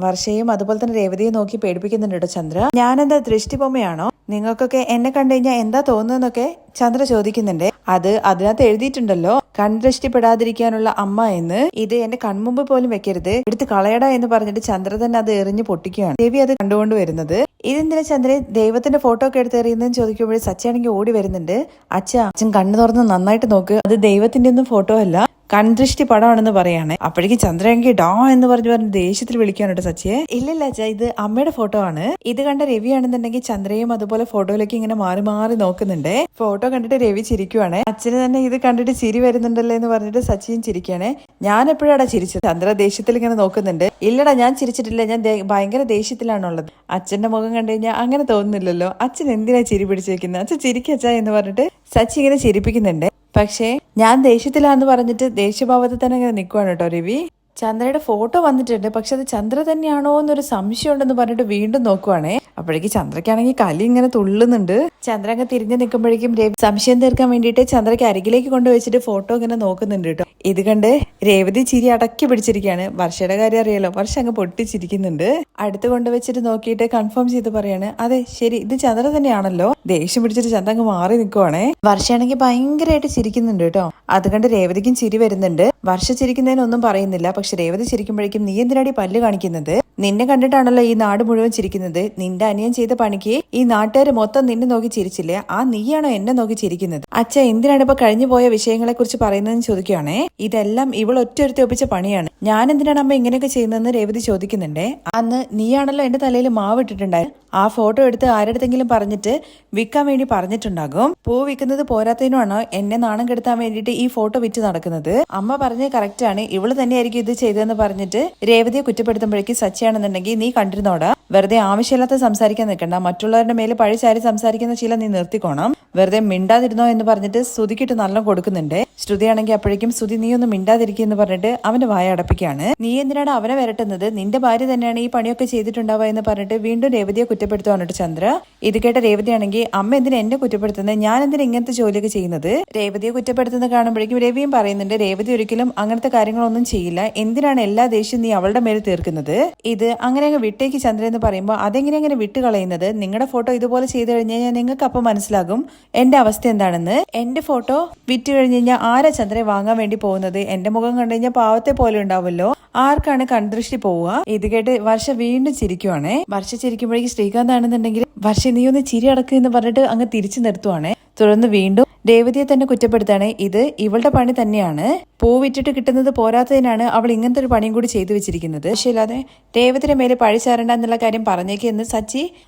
വർഷയും അതുപോലെ തന്നെ രേവതിയെ നോക്കി പേടിപ്പിക്കുന്നുണ്ട് കേട്ടോ ചന്ദ്ര. ഞാനെന്താ ദൃഷ്ടിബൊമ്മയാണോ? നിങ്ങൾക്കൊക്കെ എന്നെ കണ്ടു കഴിഞ്ഞാൽ എന്താ തോന്നുന്നൊക്കെ ചന്ദ്ര ചോദിക്കുന്നുണ്ട്. അതിനകത്ത് എഴുതിയിട്ടുണ്ടല്ലോ, കൺദൃഷ്ടിപ്പെടാതിരിക്കാനുള്ള അമ്മ എന്ന്. ഇത് എന്റെ കൺമുമ്പ് പോലും വെക്കരുത്, എടുത്ത് കളയടാ എന്ന് പറഞ്ഞിട്ട് ചന്ദ്ര തന്നെ അത് എറിഞ്ഞ് പൊട്ടിക്കുകയാണ്. ദേവി അത് കണ്ടുകൊണ്ട് വരുന്നത്. ഇതെന്തിനാ ചന്ദ്ര ദൈവത്തിന്റെ ഫോട്ടോ ഒക്കെ എടുത്ത് എറിയുന്നതെന്ന് ചോദിക്കുമ്പോഴേ സച്ചയാണെങ്കിൽ ഓടി വരുന്നുണ്ട്. അച്ഛൻ കണ്ണു തുറന്ന് നന്നായിട്ട് നോക്ക്, അത് ദൈവത്തിന്റെ ഒന്നും ഫോട്ടോ അല്ല, കൺദൃഷ്ടി പടമാണെന്ന് പറയാണ്. അപ്പോഴേക്കും ചന്ദ്രനെങ്കിൽ ഡാ എന്ന് പറഞ്ഞ് ദേഷ്യത്തിൽ വിളിക്കാനുണ്ട് സച്ചിയെ. ഇല്ലല്ല അച്ഛാ, ഇത് അമ്മയുടെ ഫോട്ടോ ആണ്. ഇത് കണ്ട രവിയാണെന്നുണ്ടെങ്കിൽ ചന്ദ്രയും അതുപോലെ ഫോട്ടോയിലേക്ക് ഇങ്ങനെ മാറി മാറി നോക്കുന്നുണ്ട്. ഫോട്ടോ കണ്ടിട്ട് രവി ചിരിക്കുവാണ്. അച്ഛന് തന്നെ ഇത് കണ്ടിട്ട് ചിരി വരുന്നുണ്ടല്ലേ എന്ന് പറഞ്ഞിട്ട് സച്ചിയും ചിരിക്കുകയാണ്. ഞാൻ എപ്പോഴാടാ ചിരിച്ചത്? ചന്ദ്ര ദേഷ്യത്തിൽ ഇങ്ങനെ നോക്കുന്നുണ്ട്. ഇല്ലടാ, ഞാൻ ചിരിച്ചിട്ടില്ല, ഞാൻ ഭയങ്കര ദേഷ്യത്തിലാണുള്ളത്. അച്ഛന്റെ മുഖം കണ്ടു കഴിഞ്ഞാൽ അങ്ങനെ തോന്നുന്നില്ലല്ലോ. അച്ഛൻ എന്തിനാ ചിരി പിടിച്ചേക്കുന്നത്? അച്ഛൻ ചിരിക്കച്ചാ എന്ന് പറഞ്ഞിട്ട് സച്ചി ഇങ്ങനെ ചിരിപ്പിക്കുന്നുണ്ട്. പക്ഷേ ഞാൻ ദേഷ്യത്തിലാന്ന് പറഞ്ഞിട്ട് ദേഷ്യഭാവത്തിൽ തന്നെ ഇങ്ങനെ നിൽക്കുവാണ് കേട്ടോ രവി. ചന്ദ്രയുടെ ഫോട്ടോ വന്നിട്ടുണ്ട്, പക്ഷെ അത് ചന്ദ്ര തന്നെയാണോ എന്നൊരു സംശയം ഉണ്ടെന്ന് പറഞ്ഞിട്ട് വീണ്ടും നോക്കുവാണേ. അപ്പോഴേക്ക് ചന്ദ്രയ്ക്കാണെങ്കിൽ കലി ഇങ്ങനെ തുള്ളുന്നുണ്ട്. ചന്ദ്ര അങ്ങ് തിരിഞ്ഞു നിൽക്കുമ്പോഴേക്കും രവി സംശയം തീർക്കാൻ വേണ്ടിയിട്ട് ചന്ദ്രയ്ക്ക് അരികിലേക്ക് കൊണ്ടുവച്ചിട്ട് ഫോട്ടോ ഇങ്ങനെ നോക്കുന്നുണ്ട് കേട്ടോ. ഇത് കണ്ട് രേവതി ചിരി അടക്കി പിടിച്ചിരിക്കുകയാണ്. വർഷയുടെ കാര്യം അറിയാലോ, വർഷ അങ്ങ് പൊട്ടിച്ചിരിക്കുന്നുണ്ട്. അടുത്ത് കൊണ്ടുവച്ചിട്ട് നോക്കിയിട്ട് കൺഫേം ചെയ്ത് പറയാണ്, അതെ ശരി, ഇത് ചന്ദ്ര തന്നെയാണല്ലോ. ദേഷ്യം പിടിച്ചിട്ട് ചന്ദ്ര അങ്ങ് മാറി നിൽക്കുവാണേ. വർഷയാണെങ്കിൽ ഭയങ്കരമായിട്ട് ചിരിക്കുന്നുണ്ട് കേട്ടോ. അത് കണ്ട് രേവതിക്കും ചിരി വരുന്നുണ്ട്. വർഷ ചിരിക്കുന്നതിനൊന്നും പറയുന്നില്ല. പക്ഷെ രേവതി ചിരിക്കുമ്പോഴേക്കും നീ എന്തിനാടി പല്ല് കാണിക്കുന്നത്? നിന്നെ കണ്ടിട്ടാണല്ലോ ഈ നാട് മുഴുവൻ ചിരിക്കുന്നത്. നിന്റെ അനിയൻ ചെയ്ത പണിക്ക് ഈ നാട്ടുകാർ മൊത്തം നിന്നെ നോക്കി ചിരിച്ചില്ലേ? ആ നീയാണോ എന്നെ നോക്കി ചിരിക്കുന്നത്? അച്ഛ എന്തിനാണ് ഇപ്പൊ കഴിഞ്ഞു പോയ വിഷയങ്ങളെ കുറിച്ച് പറയുന്നതെന്ന് ചോദിക്കുകയാണേ. ഇതെല്ലാം ഇവൾ ഒറ്റയൊരുത്തി ഒപ്പിച്ച പണിയാണ്. ഞാൻ എന്തിനാണ് അമ്മ ഇങ്ങനെയൊക്കെ ചെയ്യുന്നതെന്ന് രേവതി ചോദിക്കുന്നുണ്ടേ. അന്ന് നീയാണല്ലോ എന്റെ തലയിൽ മാവ് ഇട്ടിട്ടുണ്ടായി. ആ ഫോട്ടോ എടുത്ത് ആരുടെങ്കിലും പറഞ്ഞിട്ട് വിൽക്കാൻ വേണ്ടി പറഞ്ഞിട്ടുണ്ടാകും. പൂ വിൽക്കുന്നത് പോരാത്തതിനുമാണോ എന്നെ നാണം കെടുത്താൻ വേണ്ടിയിട്ട് ഈ ഫോട്ടോ വിറ്റ് നടക്കുന്നത്? അമ്മ പറഞ്ഞത് കറക്റ്റ് ആണ്, ഇവള് തന്നെയായിരിക്കും ഇത് ചെയ്തതെന്ന് പറഞ്ഞിട്ട് രേവതിയെ കുറ്റപ്പെടുത്തുമ്പോഴേക്കും സച്ചിയാണെന്നുണ്ടെങ്കിൽ നീ കണ്ടിരുന്നോടാ, വെറുതെ ആവശ്യമില്ലാത്ത സംസാരിക്കാൻ നിൽക്കണ്ട, മറ്റുള്ളവരുടെ മേലെ പഴിച്ചാരി സംസാരിക്കുന്ന ശീലം നീ നിർത്തിക്കോണം, വെറുതെ മിണ്ടാതിരുന്നോ എന്ന് പറഞ്ഞിട്ട് ശ്രുതിക്കിട്ട് നല്ല കൊടുക്കുന്നുണ്ട്. ശ്രുതിയാണെങ്കിൽ അപ്പോഴേക്കും ശ്രുതി നീ ഒന്നും മിണ്ടാതിരിക്കുന്നു പറഞ്ഞിട്ട് അവന്റെ വായ അടപ്പിക്കുകയാണ്. നീ എന്തിനാണ് അവനെ വരട്ടുന്നത്? നിന്റെ ഭാര്യ തന്നെയാണ് ഈ പണിയൊക്കെ ചെയ്തിട്ടുണ്ടാവുക എന്ന് പറഞ്ഞിട്ട് വീണ്ടും രേവതിയെ കുറ്റപ്പെടുത്തുവാണ് ചന്ദ്ര. ഇത് കേട്ട രേവതിയാണെങ്കിൽ അമ്മ എന്തിനാ എന്നെ കുറ്റപ്പെടുത്തുന്നത്? ഞാൻ എന്തിനാ ഇങ്ങനത്തെ ജോലിയൊക്കെ ചെയ്യുന്നത്? രേവതിയെ കുറ്റപ്പെടുത്തുന്നത് കാണുമ്പോഴേക്കും രവിയും പറയുന്നുണ്ട്, രേവതി ഒരിക്കലും അങ്ങനത്തെ കാര്യങ്ങളൊന്നും ചെയ്യില്ല, എന്തിനാണ് എല്ലാ ദേഷ്യവും നീ അവളുടെ മേൽ തീർക്കുന്നത്? ഇത് അങ്ങനെ അങ്ങ് വിട്ടേക്ക് ചന്ദ്ര എന്ന് പറയുമ്പോൾ അതെങ്ങനെ വിട്ട് കളയുന്നത്? നിങ്ങളുടെ ഫോട്ടോ ഇതുപോലെ ചെയ്തു കഴിഞ്ഞാൽ നിങ്ങൾക്ക് അപ്പം മനസ്സിലാകും എന്റെ അവസ്ഥ എന്താണെന്ന്. എന്റെ ഫോട്ടോ വിറ്റ് കഴിഞ്ഞ് കഴിഞ്ഞാൽ ആരാ ചന്ദ്രയെ വാങ്ങാൻ വേണ്ടി പോകുന്നത്? എന്റെ മുഖം കണ്ടു കഴിഞ്ഞാൽ പാവത്തെ പോലെ ഉണ്ടാവുമല്ലോ, ആർക്കാണ് കൺദൃഷ്ടി പോവുക? ഇത് കേട്ട് വർഷ വീണ്ടും ചിരിക്കുവാണേ. വർഷ ചിരിക്കുമ്പോഴേക്കും ശ്രീകാന്ത് ആണെന്നുണ്ടെങ്കിൽ വർഷ നീ ഒന്ന് ചിരി അടക്കുക എന്ന് പറഞ്ഞിട്ട് അങ്ങ് തിരിച്ചു നിർത്തുവാണേ. തുടർന്ന് വീണ്ടും രേവതിയെ തന്നെ കുറ്റപ്പെടുത്താണ്. ഇത് ഇവളുടെ പണി തന്നെയാണ്, പൂ വിറ്റിട്ട് കിട്ടുന്നത് പോരാത്തതിനാണ് അവൾ ഇങ്ങനത്തെ ഒരു പണിയും കൂടി ചെയ്തു വെച്ചിരിക്കുന്നത്. പക്ഷേ അല്ലാതെ രേവതിയുടെ മേലെ പഴിച്ചാരണ്ട എന്നുള്ള കാര്യം പറഞ്ഞേക്കെന്ന് സച്ചി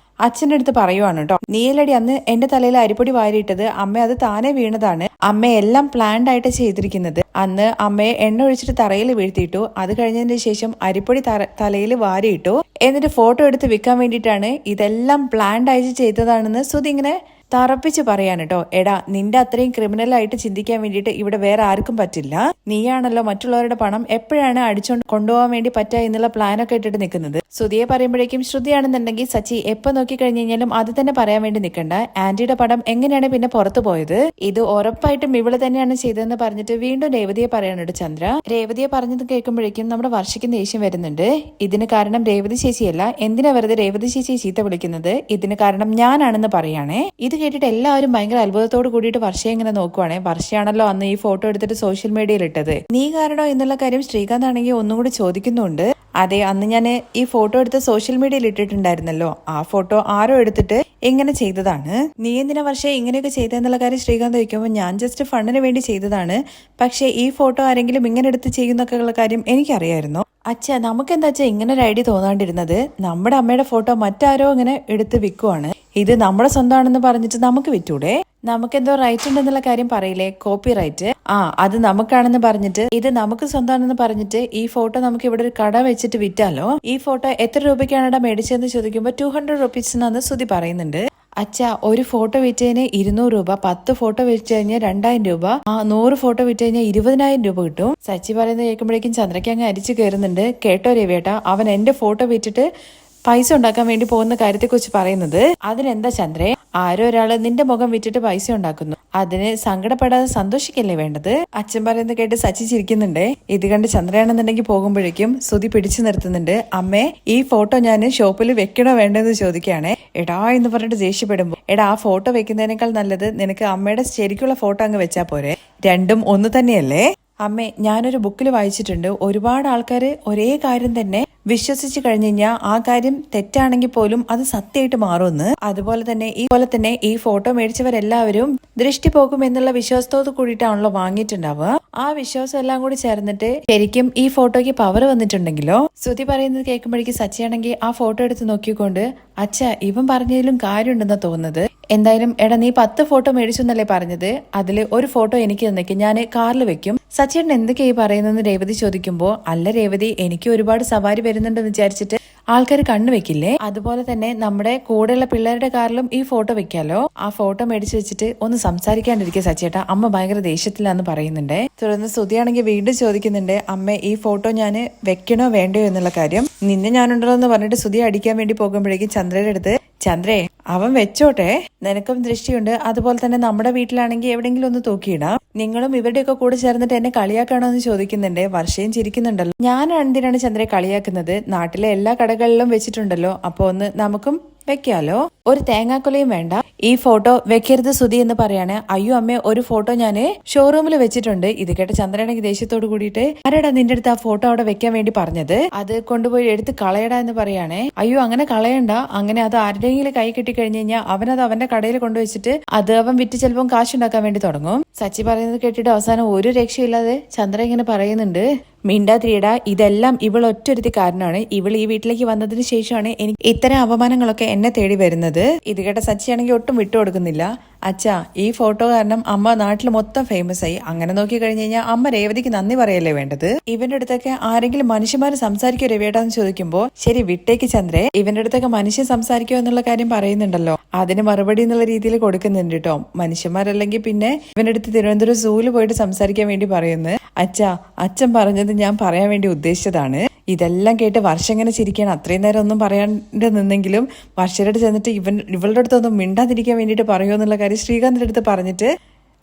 അച്ഛൻ്റെ അടുത്ത് പറയുവാണ് കേട്ടോ. നീലടി അന്ന് എന്റെ തലയിൽ അരിപ്പൊടി വാരിയിട്ടത് അമ്മ അത് താനെ വീണതാണ്. അമ്മ എല്ലാം പ്ലാൻഡ് ആയിട്ട് ചെയ്തിരിക്കുന്നത്. അന്ന് അമ്മയെ എണ്ണ ഒഴിച്ചിട്ട് തറയിൽ വീഴ്ത്തിയിട്ടു. അത് കഴിഞ്ഞതിന് ശേഷം അരിപ്പൊടി തലയിൽ വാരിയിട്ടു. എന്നിട്ട് ഫോട്ടോ എടുത്ത് വിൽക്കാൻ വേണ്ടിയിട്ടാണ് ഇതെല്ലാം പ്ലാൻഡ് ആയിട്ട് ചെയ്തതാണെന്ന് ശ്രുതി ഇങ്ങനെ തറപ്പിച്ച് പറയാൻ കേട്ടോ. എടാ, നിന്റെ അത്രയും ക്രിമിനലായിട്ട് ചിന്തിക്കാൻ വേണ്ടിയിട്ട് ഇവിടെ വേറെ ആർക്കും പറ്റില്ല. നീയാണല്ലോ മറ്റുള്ളവരുടെ പണം എപ്പോഴാണ് അടിച്ചോണ്ട് കൊണ്ടുപോകാൻ വേണ്ടി പറ്റുക എന്നുള്ള പ്ലാനൊക്കെ ഇട്ടിട്ട് നിൽക്കുന്നത്. ശ്രുതിയെ പറയുമ്പോഴേക്കും ശ്രുതിയാണെന്നുണ്ടെങ്കിൽ സച്ചി എപ്പോ നോക്കി കഴിഞ്ഞു കഴിഞ്ഞാലും അത് തന്നെ പറയാൻ വേണ്ടി നിൽക്കണ്ട. ആന്റിയുടെ പടം എങ്ങനെയാണ് പിന്നെ പുറത്തു പോയത്, ഇത് ഉറപ്പായിട്ടും ഇവള് തന്നെയാണ് ചെയ്തതെന്ന് പറഞ്ഞിട്ട് വീണ്ടും രേവതിയെ പറയാനുണ്ട് ചന്ദ്ര. രേവതിയെ പറഞ്ഞത് കേൾക്കുമ്പോഴേക്കും നമ്മുടെ വർഷയ്ക്ക് ദേഷ്യം വരുന്നുണ്ട്. ഇതിന് കാരണം രേവതി ചേച്ചിയല്ല, എന്തിനാ വെറുതെ രേവതി ചേച്ചിയെ ചീത്ത വിളിക്കുന്നത്, ഇതിന് കാരണം ഞാനാണെന്ന് പറയാണേ. ഇത് കേട്ടിട്ട് എല്ലാവരും ഭയങ്കര അത്ഭുതത്തോട് കൂടിയിട്ട് വർഷയെ ഇങ്ങനെ നോക്കുവാണേ. വർഷയാണല്ലോ അന്ന് ഈ ഫോട്ടോ എടുത്തിട്ട് സോഷ്യൽ മീഡിയയിൽ ഇട്ടത്, നീ കാരണോ എന്നുള്ള കാര്യം ശ്രീകാന്ത് ആണെങ്കിൽ ഒന്നും കൂടി ചോദിക്കുന്നുണ്ട്. അതെ, അന്ന് ഞാൻ ഈ ഫോട്ടോ എടുത്ത് സോഷ്യൽ മീഡിയയിൽ ഇട്ടിട്ടുണ്ടായിരുന്നല്ലോ, ആ ഫോട്ടോ ആരോ എടുത്തിട്ട് ഇങ്ങനെ ചെയ്തതാണ്. നീ എന്തിനാ വർഷേ ഇങ്ങനെയൊക്കെ ചെയ്തെന്നുള്ള കാര്യം ശ്രീകാന്ത് ചോദിക്കുമ്പോൾ ഞാൻ ജസ്റ്റ് ഫണ്ടിന് വേണ്ടി ചെയ്തതാണ്, പക്ഷേ ഈ ഫോട്ടോ ആരെങ്കിലും ഇങ്ങനെ എടുത്ത് ചെയ്യുന്നൊക്കെ ഉള്ള കാര്യം എനിക്കറിയായിരുന്നു. അച്ഛാ, നമുക്കെന്താ അച്ഛാ ഇങ്ങനെ ഒരു ഐഡിയ തോന്നാണ്ടിരുന്നത്, നമ്മുടെ അമ്മയുടെ ഫോട്ടോ മറ്റാരോ ഇങ്ങനെ എടുത്ത് വിൽക്കുവാണ്, ഇത് നമ്മുടെ സ്വന്തമാണെന്ന് പറഞ്ഞിട്ട് നമുക്ക് വിറ്റൂടെ, നമുക്കെന്തോ റൈറ്റ് ഉണ്ടെന്നുള്ള കാര്യം പറയില്ലേ, കോപ്പി റൈറ്റ്, അത് നമുക്കാണെന്ന് പറഞ്ഞിട്ട് ഇത് നമുക്ക് സ്വന്തമാണെന്ന് പറഞ്ഞിട്ട് ഈ ഫോട്ടോ നമുക്ക് ഇവിടെ ഒരു കട വെച്ചിട്ട് വിറ്റാലോ. ഈ ഫോട്ടോ എത്ര രൂപയ്ക്കാണ് മേടിച്ചതെന്ന് ചോദിക്കുമ്പോൾ 200 rupees എന്നാണ് ശ്രുതി പറയുന്നുണ്ട്. അച്ഛാ, ഒരു ഫോട്ടോ വിറ്റതിന് 200 രൂപ, 10 ഫോട്ടോ വിറ്റ് കഴിഞ്ഞാൽ 2000 രൂപ, 100 ഫോട്ടോ വിറ്റ് കഴിഞ്ഞാൽ 20,000 രൂപ കിട്ടും. സച്ചി പറയുന്നത് കേൾക്കുമ്പോഴേക്കും ചന്ദ്രയ്ക്ക് അങ്ങ് അരിച്ചു കയറുന്നുണ്ട്. കേട്ടോ രവിയേട്ടാ, അവൻ എന്റെ ഫോട്ടോ വിറ്റിട്ട് പൈസ ഉണ്ടാക്കാൻ വേണ്ടി പോകുന്ന കാര്യത്തെക്കുറിച്ച് പറയുന്നത്. അതിനെന്താ ചന്ദ്രേ, ആരോ ഒരാള് നിന്റെ മുഖം വിറ്റിട്ട് പൈസ ഉണ്ടാക്കുന്നു, അതിന് സങ്കടപ്പെടാതെ സന്തോഷിക്കല്ലേ വേണ്ടത്. അച്ഛൻ പറയുന്നത് കേട്ട് സച്ചി ചിരിക്കുന്നുണ്ടേ. ഇത് കണ്ട് ചന്ദ്രയാണെന്നുണ്ടെങ്കിൽ പോകുമ്പോഴേക്കും ശ്രുതി പിടിച്ചു നിർത്തുന്നുണ്ട്. അമ്മേ, ഈ ഫോട്ടോ ഞാൻ ഷോപ്പിൽ വെക്കണോ വേണ്ടെന്ന് ചോദിക്കുകയാണേ. എടാ എന്ന് പറഞ്ഞിട്ട് ദേഷ്യപ്പെടുമ്പോ, എടാ ആ ഫോട്ടോ വെക്കുന്നതിനേക്കാൾ നല്ലത് നിനക്ക് അമ്മയുടെ ശരിക്കുള്ള ഫോട്ടോ അങ്ങ് വെച്ചാ പോരെ, രണ്ടും ഒന്ന് തന്നെയല്ലേ. അമ്മേ, ഞാനൊരു ബുക്കിൽ വായിച്ചിട്ടുണ്ട്, ഒരുപാട് ആൾക്കാർ ഒരേ കാര്യം തന്നെ വിശ്വസിച്ച് കഴിഞ്ഞു കഴിഞ്ഞാൽ ആ കാര്യം തെറ്റാണെങ്കിൽ പോലും അത് സത്യമായിട്ട് മാറുമെന്ന്. അതുപോലെ തന്നെ ഈ ഫോട്ടോ മേടിച്ചവരെല്ലാവരും ദൃഷ്ടി പോകും എന്നുള്ള വിശ്വാസത്തോട് കൂടിയിട്ടാണല്ലോ വാങ്ങിയിട്ടുണ്ടാവുക. ആ വിശ്വാസം എല്ലാം കൂടി ചേർന്നിട്ട് ശരിക്കും ഈ ഫോട്ടോയ്ക്ക് പവർ വന്നിട്ടുണ്ടെങ്കിലോ. ശ്രുതി പറയുന്നത് കേൾക്കുമ്പോഴേക്കും സച്ചിയാണെങ്കിൽ ആ ഫോട്ടോ എടുത്ത് നോക്കിക്കൊണ്ട്, അച്ഛാ ഇവൻ പറഞ്ഞതിലും കാര്യമുണ്ടെന്നാ തോന്നുന്നത്. എന്തായാലും എടാ, നീ 10 ഫോട്ടോ മേടിച്ചു എന്നല്ലേ പറഞ്ഞത്, അതിൽ ഒരു ഫോട്ടോ എനിക്ക് തന്നേക്ക്, ഞാൻ കാറിൽ വെക്കും. സച്ചിയേട്ടൻ എന്തൊക്കെയായി പറയുന്നതെന്ന് രേവതി ചോദിക്കുമ്പോൾ, അല്ല രേവതി, എനിക്ക് ഒരുപാട് സവാരി വരുന്നുണ്ടെന്ന് വിചാരിച്ചിട്ട് ആൾക്കാർ കണ്ണു വെക്കില്ലേ, അതുപോലെ തന്നെ നമ്മുടെ കൂടെയുള്ള പിള്ളേരുടെ കാറിലും ഈ ഫോട്ടോ വെക്കാലോ. ആ ഫോട്ടോ മേടിച്ചു വെച്ചിട്ട് ഒന്ന് സംസാരിക്കാണ്ടിരിക്കുക സച്ചിയേട്ടാ, അമ്മ ഭയങ്കര ദേഷ്യത്തിലാന്ന് പറയുന്നുണ്ട്. തുടർന്ന് ശ്രുതിയാണെങ്കിൽ വീണ്ടും ചോദിക്കുന്നുണ്ട്, അമ്മ ഈ ഫോട്ടോ ഞാൻ വെക്കണോ വേണ്ടയോ എന്നുള്ള കാര്യം. നിന്നെ ഞാനുണ്ടല്ലോ എന്ന് പറഞ്ഞിട്ട് ശ്രുതി അടിക്കാൻ വേണ്ടി പോകുമ്പോഴേക്കും ചന്ദ്രയുടെ അടുത്ത്, ചന്ദ്രേ അവൻ വെച്ചോട്ടെ, നിനക്കും ദൃഷ്ടിയുണ്ട്, അതുപോലെ തന്നെ നമ്മുടെ വീട്ടിലാണെങ്കിൽ എവിടെയെങ്കിലും ഒന്ന് തൂക്കിയിടാം, നിങ്ങളും ഇവരുടെയൊക്കെ കൂടെ ചേർന്നിട്ട് എന്നെ കളിയാക്കണോ എന്ന് ചോദിക്കുന്നുണ്ട്. വർഷയും ചിരിക്കുന്നുണ്ടല്ലോ. ഞാൻ എന്തിനാണ് ചന്ദ്രയെ കളിയാക്കുന്നത്, നാട്ടിലെ എല്ലാ കടകളിലും വെച്ചിട്ടുണ്ടല്ലോ, അപ്പൊ ഒന്ന് നമുക്കും വെക്കാലോ. ഒരു തേങ്ങാക്കൊലയും വേണ്ട, ഈ ഫോട്ടോ വെക്കരുത് സുധി എന്ന് പറയാണ്. അയ്യോ അമ്മേ, ഒരു ഫോട്ടോ ഞാന് ഷോറൂമിൽ വെച്ചിട്ടുണ്ട്. ഇത് കേട്ട ചന്ദ്രയാണെങ്കിൽ ദേഷ്യത്തോട് കൂടിയിട്ട്, ആരാടാ നിന്റെ അടുത്ത് ആ ഫോട്ടോ അവിടെ വെക്കാൻ വേണ്ടി പറഞ്ഞത്, അത് കൊണ്ടുപോയി എടുത്ത് കളയടാ എന്ന് പറയാണേ. അയ്യോ അങ്ങനെ കളയണ്ട, അങ്ങനെ അത് ആരുടെയെങ്കിലും കൈ കിട്ടി കഴിഞ്ഞു കഴിഞ്ഞാൽ അവനത് അവന്റെ കടയിൽ കൊണ്ടുവച്ചിട്ട് അത് അവൻ വിറ്റ് ചിലപ്പം കാശുണ്ടാക്കാൻ വേണ്ടി തുടങ്ങും. സച്ചി പറയുന്നത് കേട്ടിട്ട് അവസാനം ഒരു രക്ഷയില്ലാതെ ചന്ദ്ര ഇങ്ങനെ പറയുന്നുണ്ട്, മിണ്ടാതിരിയടാ, ഇതെല്ലാം ഇവൾ ഒറ്റൊരുത്തി കാരണമാണ്, ഇവൾ ഈ വീട്ടിലേക്ക് വന്നതിന് ശേഷമാണ് എനിക്ക് ഇത്തരം അപമാനങ്ങളൊക്കെ എന്നെ തേടി വരുന്നത്. ഇത് കേട്ട സച്ചിയാണെങ്കിൽ ഒട്ടും വിട്ടുകൊടുക്കുന്നില്ല. അച്ഛാ, ഈ ഫോട്ടോ കാരണം അമ്മ നാട്ടിൽ മൊത്തം ഫേമസ് ആയി, അങ്ങനെ നോക്കി കഴിഞ്ഞു കഴിഞ്ഞാൽ അമ്മ രേവതിക്ക് നന്ദി പറയല്ലേ വേണ്ടത്. ഇവന്റെ അടുത്തൊക്കെ ആരെങ്കിലും മനുഷ്യന്മാര് സംസാരിക്കോ രവിയേട്ടാന്ന് ചോദിക്കുമ്പോ, ശരി വിട്ടേക്ക് ചന്ദ്രേ, ഇവന്റെ അടുത്തൊക്കെ മനുഷ്യൻ സംസാരിക്കോ എന്നുള്ള കാര്യം പറയുന്നുണ്ടല്ലോ, അതിന് മറുപടി എന്നുള്ള രീതിയിൽ കൊടുക്കുന്നുണ്ട് കേട്ടോ. മനുഷ്യന്മാരല്ലെങ്കിൽ പിന്നെ ഇവന്റെ അടുത്ത് തിരുവനന്തപുരം സൂല് പോയിട്ട് സംസാരിക്കാൻ വേണ്ടി പറയുന്നത്. അച്ഛാ, അച്ഛൻ പറഞ്ഞത് ഞാൻ പറയാൻ വേണ്ടി ഉദ്ദേശിച്ചതാണ്. ഇതെല്ലാം കേട്ട് വർഷം ഇങ്ങനെ ചിരിക്കുകയാണ്. അത്രയും നേരം ഒന്നും പറയാണ്ട് നിന്നെങ്കിലും വർഷയുടെ ചെന്നിട്ട് ഇവളുടെ അടുത്തൊന്നും മിണ്ടാതിരിക്കാൻ വേണ്ടിയിട്ട് പറയുമോ എന്നുള്ള കാര്യം ശ്രീകാന്തിന്റെ അടുത്ത് പറഞ്ഞിട്ട്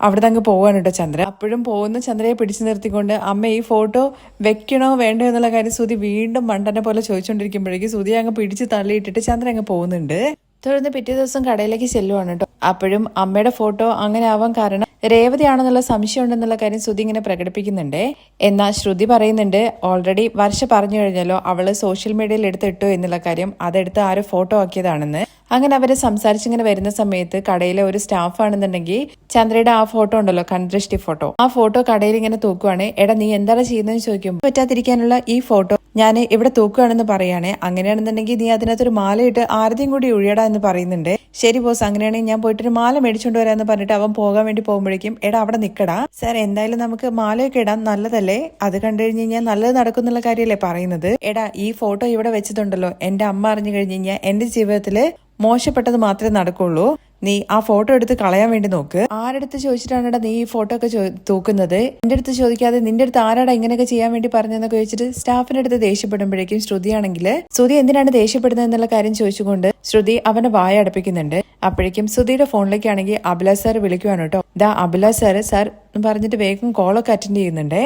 അവിടെ അങ്ങ് പോവാണ് കേട്ടോ ചന്ദ്ര. അപ്പോഴും പോകുന്ന ചന്ദ്രയെ പിടിച്ചു നിർത്തിക്കൊണ്ട്, അമ്മ ഈ ഫോട്ടോ വെക്കണോ വേണ്ടോ എന്നുള്ള കാര്യം ശ്രുതി വീണ്ടും മണ്ടനെ പോലെ ചോദിച്ചുകൊണ്ടിരിക്കുമ്പോഴേക്കും ശ്രുതി അങ്ങ് പിടിച്ച് തള്ളിയിട്ടിട്ട് ചന്ദ്ര അങ്ങ് പോകുന്നുണ്ട്. തുടർന്ന് പിറ്റേ ദിവസം കടയിലേക്ക് ചെല്ലുവാണ് കേട്ടോ. അപ്പോഴും അമ്മയുടെ ഫോട്ടോ അങ്ങനെ ആവാൻ കാരണം രേവതിയാണെന്നുള്ള സംശയം ഉണ്ടെന്നുള്ള കാര്യം ശ്രുതി ഇങ്ങനെ പ്രകടിപ്പിക്കുന്നുണ്ട്. എന്നാൽ ശ്രുതി പറയുന്നുണ്ട്, ഓൾറെഡി വർഷ പറഞ്ഞു കഴിഞ്ഞല്ലോ അവള് സോഷ്യൽ മീഡിയയിൽ എടുത്തിട്ടു എന്നുള്ള കാര്യം, അതെടുത്ത് ആരോ ഫോട്ടോ ആക്കിയതാണെന്ന്. അങ്ങനെ അവരെ സംസാരിച്ചിങ്ങനെ വരുന്ന സമയത്ത് കടയിലെ ഒരു സ്റ്റാഫ് ആണെന്നുണ്ടെങ്കിൽ ചന്ദ്രയുടെ ആ ഫോട്ടോ ഉണ്ടല്ലോ, കൺദൃഷ്ടി ഫോട്ടോ, ആ ഫോട്ടോ കടയിൽ ഇങ്ങനെ തൂക്കുവാണ്. എടാ നീ എന്താണ് ചെയ്യുന്നതെന്ന് ചോദിക്കുമ്പോൾ, പറ്റാതിരിക്കാനുള്ള ഈ ഫോട്ടോ ഞാൻ ഇവിടെ തൂക്കുകയാണെന്ന് പറയുകയാണെ, അങ്ങനെയാണെന്നുണ്ടെങ്കിൽ നീ അതിനകത്തൊരു മാലയിട്ട് ആരതിയും കൂടി ഒഴിയടാ എന്ന് പറയുന്നുണ്ട്. ശരി ബോസ്, അങ്ങനെയാണെങ്കിൽ ഞാൻ പോയിട്ടൊരു മാല മേടിച്ചോണ്ട് വരാമെന്ന് പറഞ്ഞിട്ട് അവൻ പോകാൻ വേണ്ടി പോകുമ്പോഴേക്കും, എടാ അവിടെ നിക്കടാ സാർ, എന്തായാലും നമുക്ക് മാലയൊക്കെ ഇടാൻ നല്ലതല്ലേ, അത് കണ്ടു കഴിഞ്ഞ് കഴിഞ്ഞാൽ നല്ലത് നടക്കുന്നുള്ള കാര്യമല്ലേ പറയുന്നത്. എടാ ഈ ഫോട്ടോ ഇവിടെ വെച്ചിട്ടുണ്ടല്ലോ, എന്റെ അമ്മ അറിഞ്ഞു കഴിഞ്ഞു കഴിഞ്ഞാൽ എന്റെ ജീവിതത്തില് മോശപ്പെട്ടത് മാത്രമേ നടക്കുള്ളൂ. നീ ആ ഫോട്ടോ എടുത്ത് കളയാൻ വേണ്ടി നോക്ക്. ആരടുത്ത് ചോദിച്ചിട്ടാണ് നീ ഈ ഫോട്ടോ ഒക്കെ തൂക്കുന്നത്? എന്റെ അടുത്ത് ചോദിക്കാതെ നിന്റെ അടുത്ത് ആരാടാ ഇങ്ങനെയൊക്കെ ചെയ്യാൻ വേണ്ടി പറഞ്ഞെന്നൊക്കെ ചോദിച്ചിട്ട് സ്റ്റാഫിന്റെ അടുത്ത് ദേഷ്യപ്പെടുമ്പോഴേക്കും ശ്രുതിയാണെങ്കിൽ ശ്രുതി എന്തിനാണ് ദേഷ്യപ്പെടുന്നത് എന്നുള്ള കാര്യം ചോദിച്ചുകൊണ്ട് ശ്രുതി അവനെ വായ അടപ്പിക്കുന്നുണ്ട്. അപ്പോഴേക്കും ശ്രുതിയുടെ ഫോണിലേക്കാണെങ്കിൽ അഭിലാഷ് സാർ വിളിക്കുവാണ് കേട്ടോ. അഭിലാഷ് സാർ എന്ന് പറഞ്ഞിട്ട് വേഗം കോളൊക്കെ അറ്റൻഡ് ചെയ്യുന്നുണ്ട്.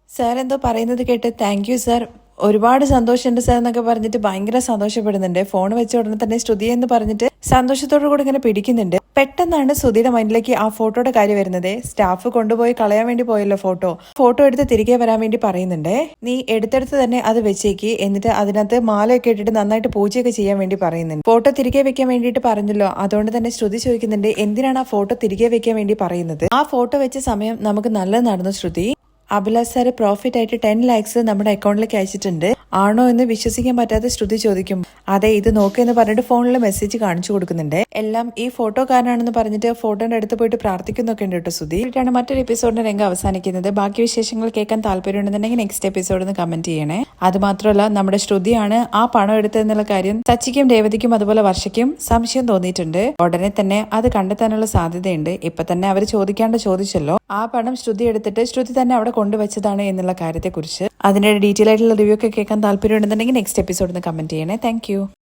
സാർ എന്തോ പറയുന്നത് കേട്ട് താങ്ക് യു സാർ, ഒരുപാട് സന്തോഷമുണ്ട് സാർ എന്നൊക്കെ പറഞ്ഞിട്ട് ഭയങ്കര സന്തോഷപ്പെടുന്നുണ്ട്. ഫോൺ വെച്ച ഉടനെ തന്നെ ശ്രുതി എന്ന് പറഞ്ഞിട്ട് സന്തോഷത്തോടു കൂടി ഇങ്ങനെ പിടിക്കുന്നുണ്ട്. പെട്ടെന്നാണ് ശ്രുതിയുടെ മൈൻഡിലേക്ക് ആ ഫോട്ടോയുടെ കാര്യം വരുന്നത്. സ്റ്റാഫ് കൊണ്ടുപോയി കളയാൻ വേണ്ടി പോയല്ലോ ഫോട്ടോ എടുത്ത് തിരികെ വരാൻ വേണ്ടി പറയുന്നുണ്ട്. നീ എടുത്തെടുത്ത് തന്നെ അത് വെച്ചേക്ക്, എന്നിട്ട് അതിനകത്ത് മാലയൊക്കെ ഇട്ടിട്ട് നന്നായിട്ട് പൂജയൊക്കെ ചെയ്യാൻ വേണ്ടി പറയുന്നുണ്ട്. ഫോട്ടോ തിരികെ വെക്കാൻ വേണ്ടിയിട്ട് പറഞ്ഞല്ലോ, അതുകൊണ്ട് തന്നെ ശ്രുതി ചോദിക്കുന്നുണ്ട് എന്തിനാണ് ആ ഫോട്ടോ തിരികെ വെക്കാൻ വേണ്ടി പറയുന്നത്? ആ ഫോട്ടോ വെച്ച സമയം നമുക്ക് നല്ലത് നടന്നു ശ്രുതി. അഭിലാഷ് സാറ് പ്രോഫിറ്റ് ആയിട്ട് 10 lakhs നമ്മുടെ അക്കൗണ്ടിലേക്ക് അയച്ചിട്ടുണ്ട്. ആണോ എന്ന് വിശ്വസിക്കാൻ പറ്റാതെ ശ്രുതി ചോദിക്കും. അതെ, ഇത് നോക്കെന്ന് പറഞ്ഞിട്ട് ഫോണിൽ മെസ്സേജ് കാണിച്ചു കൊടുക്കുന്നുണ്ട്. എല്ലാം ഈ ഫോട്ടോ കാരനാണെന്ന് പറഞ്ഞിട്ട് ഫോട്ടോന്റെ അടുത്ത് പോയിട്ട് പ്രാർത്ഥിക്കുന്നൊക്കെ ഉണ്ട് കേട്ടോ ശ്രുതി. ാണ് മറ്റൊരു എപ്പിസോഡിന്റെ രംഗം അവസാനിക്കുന്നത്. ബാക്കി വിശേഷങ്ങൾ കേൾക്കാൻ താല്പര്യമുണ്ടെന്നുണ്ടെങ്കിൽ നെക്സ്റ്റ് എപ്പിസോഡിൽ നിന്ന് കമന്റ് ചെയ്യണേ. അത് മാത്രമല്ല, നമ്മുടെ ശ്രുതിയാണ് ആ പണം എടുത്തതെന്നുള്ള കാര്യം സച്ചിക്കും രേവതിക്കും അതുപോലെ വർഷയ്ക്കും സംശയം തോന്നിയിട്ടുണ്ട്. ഉടനെ തന്നെ അത് കണ്ടെത്താനുള്ള സാധ്യതയുണ്ട്. ഇപ്പൊ തന്നെ അവർ ചോദിക്കാണ്ട് ചോദിച്ചല്ലോ, ആ പണം ശ്രുതി എടുത്തിട്ട് ശ്രുതി തന്നെ അവിടെ കൊണ്ടുവച്ചതാണ് എന്നുള്ള കാര്യത്തെക്കുറിച്ച്. അതിന്റെ ഡീറ്റെയിൽ ആയിട്ടുള്ള റിവ്യൂ ഒക്കെ കേൾക്കാൻ താല്പര്യമുണ്ടെന്നുണ്ടെങ്കിൽ നെക്സ്റ്റ് എപ്പിസോഡിൽ നിന്ന് കമന്റ് ചെയ്യണേ. താങ്ക്